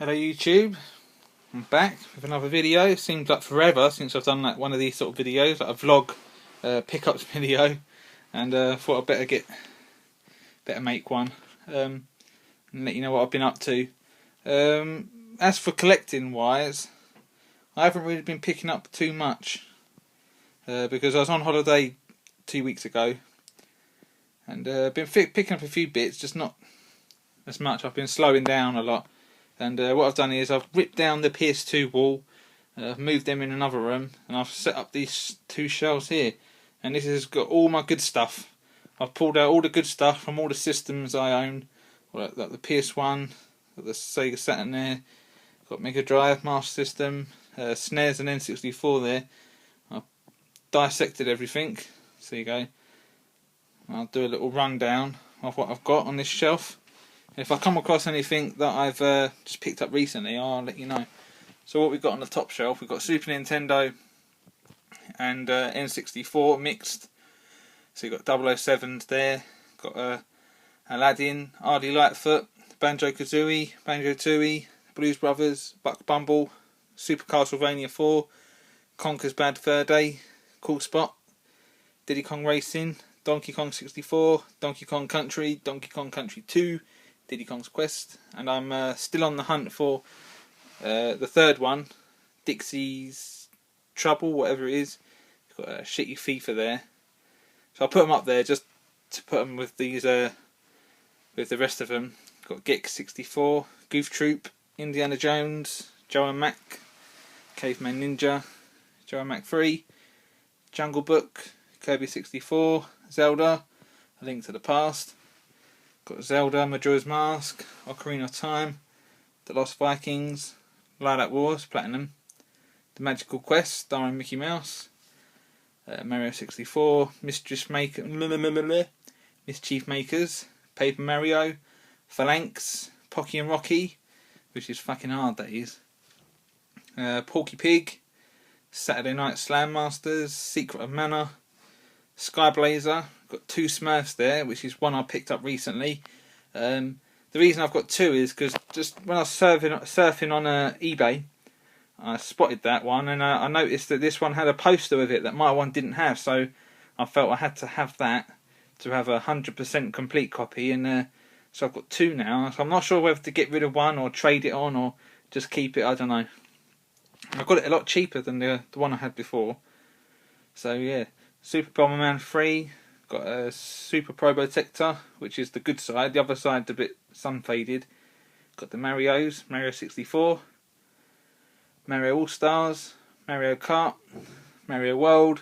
Hello YouTube, I'm back with another video. It seems like forever since I've done like one of these sort of videos, like a vlog pickups video, and thought I'd better make one and let you know what I've been up to. As for collecting wise, I haven't really been picking up too much because I was on holiday 2 weeks ago and been picking up a few bits, just not as much. I've been slowing down a lot. And what I've done is I've ripped down the PS2 wall, moved them in another room, and I've set up these two shelves here. And this has got all my good stuff. I've pulled out all the good stuff from all the systems I own, like the PS1, got the Sega Saturn there, got Mega Drive, Master System, SNES and N64 there. I've dissected everything. So you go. I'll do a little rundown of what I've got on this shelf. If I come across anything that I've just picked up recently, I'll let you know. So what we've got on the top shelf, we've got Super Nintendo and N64 mixed. So you've got 007s there, got Aladdin, Ardy Lightfoot, Banjo-Kazooie, Banjo-Tooie, Blues Brothers, Buck Bumble, Super Castlevania 4, Conker's Bad Fur Day, Cool Spot, Diddy Kong Racing, Donkey Kong 64, Donkey Kong Country, Donkey Kong Country 2, Diddy Kong's Quest, and I'm still on the hunt for the third one, Dixie's Trouble, whatever it is. It's got a shitty FIFA there, so I'll put them up there just to put them with these, with the rest of them. Got Gex 64, Goof Troop, Indiana Jones, Joe and Mac, Caveman Ninja, Joe and Mac 3, Jungle Book, Kirby 64, Zelda, A Link to the Past. Got Zelda, Majora's Mask, Ocarina of Time, The Lost Vikings, Lilac Wars, Platinum, The Magical Quest, starring Mickey Mouse, Mario 64, Mischief Makers, Paper Mario, Phalanx, Pocky and Rocky, which is fucking hard, that is, Porky Pig, Saturday Night Slam Masters, Secret of Mana, Skyblazer. Got two Smurfs there, which is one I picked up recently. The reason I've got two is because just when I was surfing on eBay, I spotted that one, and I noticed that this one had a poster with it that my one didn't have, so I felt I had to have that to have a 100% complete copy, and so I've got two now. So I'm not sure whether to get rid of one or trade it on or just keep it, I don't know. I got it a lot cheaper than the one I had before. So yeah, Super Bomberman 3, got a Super Probotector, which is the good side. The other side's a bit sun-faded. Got the Marios, Mario 64, Mario All-Stars, Mario Kart, Mario World,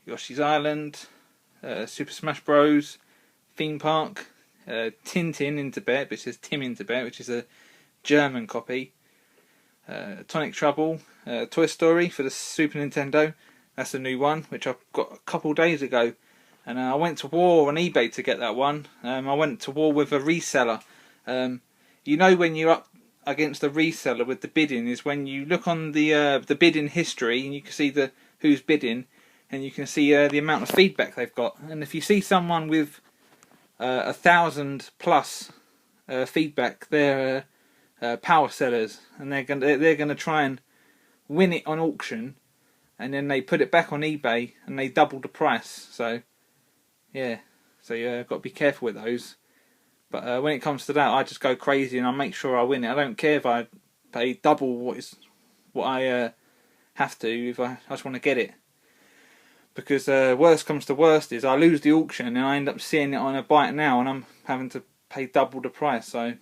Yoshi's Island, Super Smash Bros, Theme Park, Tintin in Tibet, which says Tim in Tibet, which is a German copy, Tonic Trouble, Toy Story for the Super Nintendo. That's a new one, which I got a couple days ago. And I went to war on eBay to get that one. I went to war with a reseller. You know, when you're up against a reseller with the bidding, is when you look on the bidding history and you can see who's bidding, and you can see the amount of feedback they've got. And if you see someone with 1,000 plus feedback, they're power sellers, and they're gonna try and win it on auction, and then they put it back on eBay and they double the price. So yeah, so got to be careful with those. But when it comes to that, I just go crazy and I make sure I win it. I don't care if I pay double what I have to, if I just want to get it. Because worst comes to worst is I lose the auction and I end up seeing it on a Buy It Now and I'm having to pay double the price. So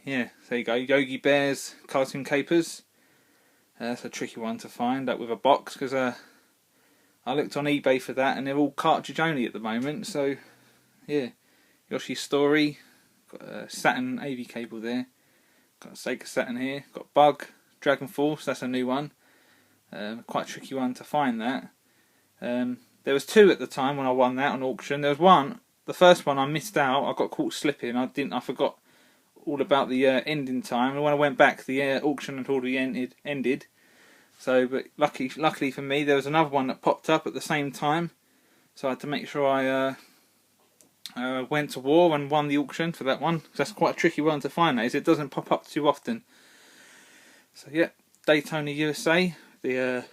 yeah, there you go. Yogi Bear's Cartoon Capers. That's a tricky one to find, that with a box, because I looked on eBay for that and they're all cartridge only at the moment. So yeah, Yoshi's Story, got a Saturn AV cable there, got a Sega Saturn here, got Bug, Dragon Force, that's a new one, quite a tricky one to find that. There was two at the time when I won that on auction. There was one, the first one I missed out, I got caught slipping, I forgot all about the ending time, and when I went back the auction had already ended. So, but luckily for me, there was another one that popped up at the same time, so I had to make sure I Went to war and won the auction for that one. That's quite a tricky one to find, that is. It doesn't pop up too often. So yeah, Daytona USA, the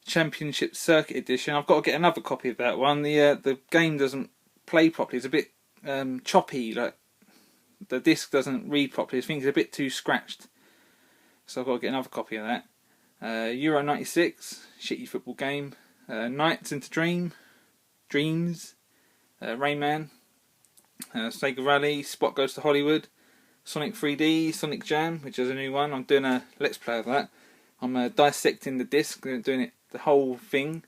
Championship Circuit Edition. I've got to get another copy of that one. The game doesn't play properly. It's a bit choppy. Like the disc doesn't read properly. I think it's a bit too scratched. So I've got to get another copy of that. Euro 96, shitty football game. Nights into Dreams. Rayman, Sega Rally, Spot Goes to Hollywood, Sonic 3D, Sonic Jam, which is a new one. I'm doing a Let's Play of that. I'm dissecting the disc, doing it the whole thing.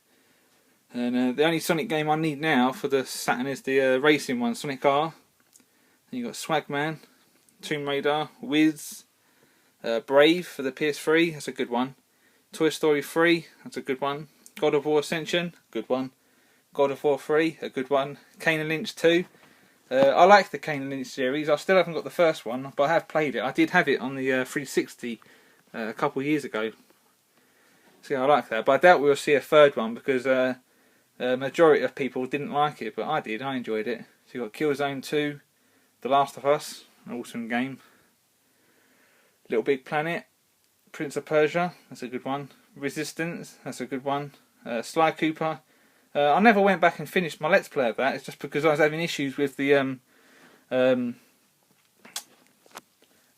And the only Sonic game I need now for the Saturn is the racing one, Sonic R. And you got Swagman, Tomb Raider, Wiz, Brave for the PS3, that's a good one. Toy Story 3, that's a good one. God of War Ascension, good one. God of War 3, a good one. Kane and Lynch 2. I like the Kane and Lynch series. I still haven't got the first one, but I have played it. I did have it on the 360 a couple of years ago. So yeah, I like that. But I doubt we'll see a third one because a majority of people didn't like it, but I did. I enjoyed it. So you got Killzone 2, The Last of Us, an awesome game. Little Big Planet, Prince of Persia, that's a good one. Resistance, that's a good one. Sly Cooper. I never went back and finished my Let's Play of that. It's just because I was having issues with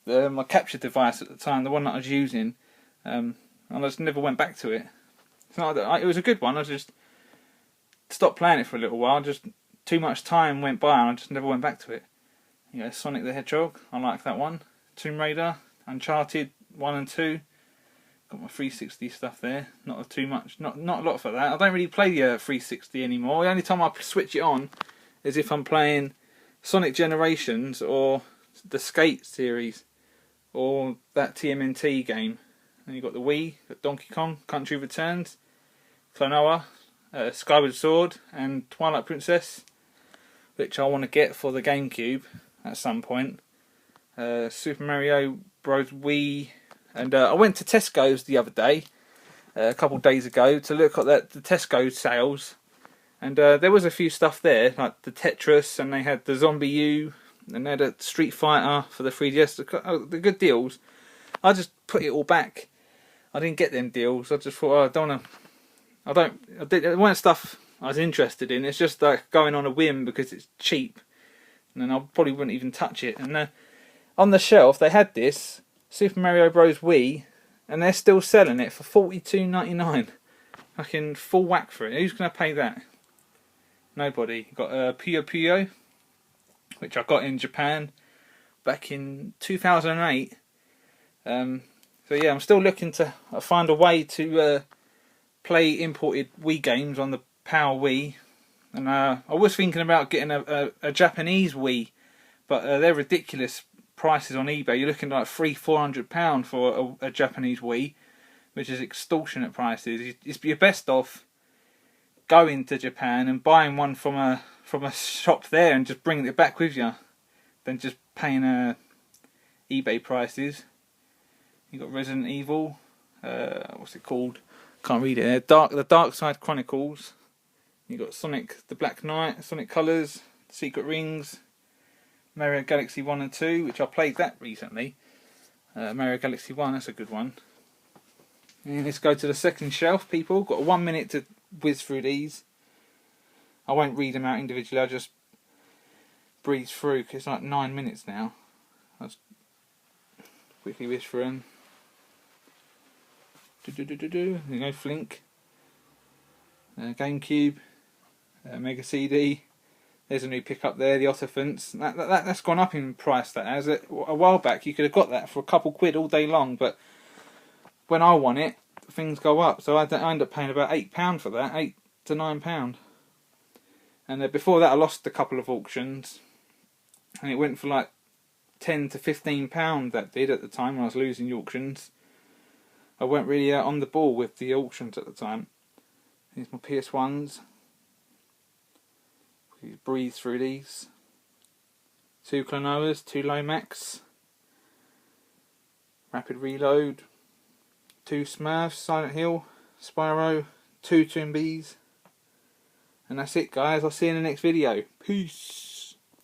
my capture device at the time, the one that I was using, and I just never went back to it. It's not that it was a good one. I just stopped playing it for a little while. Just too much time went by, and I just never went back to it. You know, Sonic the Hedgehog, I like that one. Tomb Raider, Uncharted 1 and 2. Got my 360 stuff there. Not too much. Not a lot for that. I don't really play the 360 anymore. The only time I switch it on is if I'm playing Sonic Generations or the Skate series or that TMNT game. And you've got the Wii, got Donkey Kong, Country Returns, Klonoa, Skyward Sword, and Twilight Princess, which I want to get for the GameCube at some point. Super Mario Bros. Wii. And I went to Tesco's the other day, a couple of days ago, to look at the Tesco sales. And there was a few stuff there, like the Tetris, and they had the Zombie U, and they had a Street Fighter for the 3DS. The good deals. I just put it all back. I didn't get them deals. I just thought, it weren't stuff I was interested in. It's just like going on a whim because it's cheap. And then I probably wouldn't even touch it. And on the shelf, they had this Super Mario Bros. Wii, and they're still selling it for $42.99. Fucking full whack for it. Who's going to pay that? Nobody. Got Puyo Puyo, which I got in Japan back in 2008. So yeah, I'm still looking to find a way to play imported Wii games on the Power Wii. And I was thinking about getting a Japanese Wii, but they're ridiculous prices on eBay. You're looking at like £300-400 for a Japanese Wii, which is extortionate prices. You're best off going to Japan and buying one from a shop there and just bringing it back with you, than just paying eBay prices. You got Resident Evil. What's it called? Can't read it. The Dark Side Chronicles. You got Sonic the Black Knight, Sonic Colors, Secret Rings. Mario Galaxy 1 and 2, which I played that recently. Mario Galaxy 1, that's a good one. And let's go to the second shelf, people. Got 1 minute to whiz through these. I won't read them out individually, I'll just breeze through, because it's like 9 minutes now. I'll just quickly whiz through them. There you go, Flink. GameCube. Mega CD. There's a new pickup there, the Otterfants. That's gone up in price, that has. A while back you could have got that for a couple quid all day long, but when I won it, things go up. So I ended up paying about £8 for that, £8 to £9. And before that I lost a couple of auctions, and it went for like £10 to £15, that did, at the time when I was losing the auctions. I weren't really on the ball with the auctions at the time. Here's my PS1s. Breathe through these. 2 Klonoas, 2 Lomax, Rapid Reload, 2 Smurfs, Silent Hill, Spyro, 2 Toonbies, And that's it, guys. I'll see you in the next video. Peace.